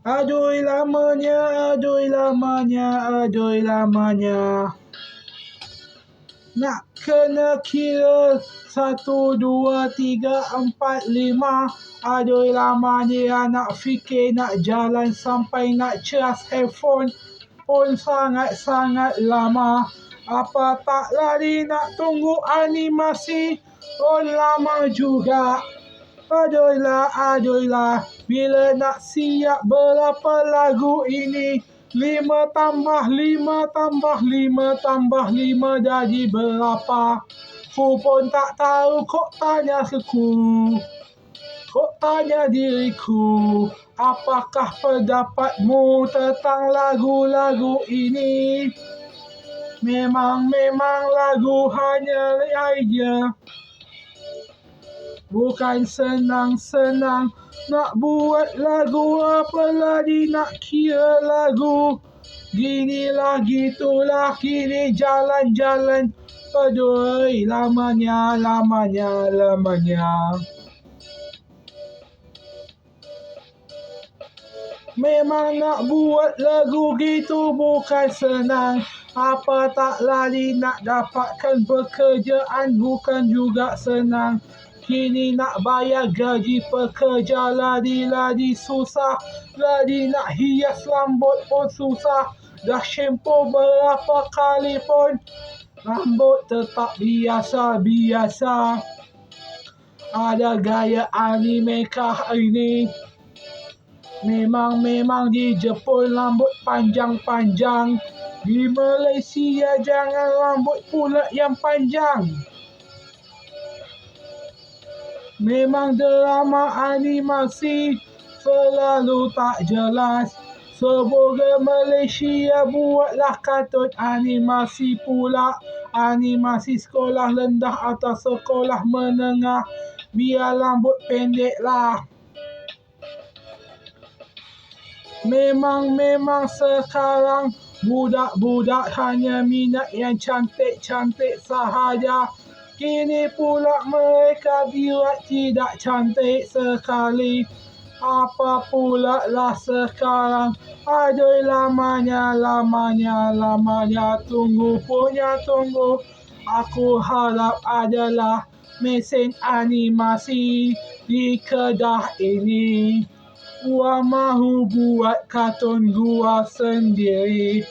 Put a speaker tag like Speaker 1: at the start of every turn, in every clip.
Speaker 1: Aduh lamanya, aduh lamanya, aduh lamanya. Nak kena kira 1, 2, 3, 4, 5. Aduh lamanya nak fikir nak jalan sampai nak cas handphone pun sangat-sangat lama. Apa tak lari nak tunggu animasi pun lama juga. Aduhlah, bila nak siap berapa lagu ini? 5 tambah 5 tambah 5 tambah 5 jadi berapa? Ku pun tak tahu, kok tanya suku. Kok tanya diriku, apakah pendapatmu tentang lagu-lagu ini? Memang lagu hanya idea. Bukan senang-senang nak buat lagu, apalagi nak kira lagu. Ginilah gitulah kini jalan-jalan. Aduh lamanya. Memang nak buat lagu gitu bukan senang. Apa tak lari nak dapatkan pekerjaan bukan juga senang. Kini nak bayar gaji pekerja lagi susah. Lagi nak hias rambut pun susah. Dah shampoo berapa kali pun rambut tetap biasa. Ada gaya anime kah ini? Memang di Jepun rambut panjang-panjang. Di Malaysia jangan rambut pula yang panjang. Memang drama animasi selalu tak jelas. Semoga Malaysia buatlah kartun animasi pula. Animasi sekolah rendah atau sekolah menengah. Biar rambut pendek lah. Memang sekarang budak-budak hanya minat yang cantik-cantik sahaja. Kini pula mereka buat tidak cantik sekali. Apa pula lah sekarang? Aduh lamanya. Tunggu. Aku harap adalah mesin animasi di Kedah ini. Gua mahu buat kartun gua sendiri.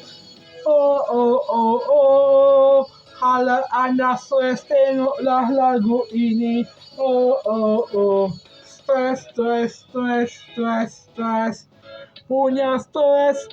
Speaker 1: Oh. Kalau anda stres tengoklah lagu ini. Oh. Stres. Punya stres.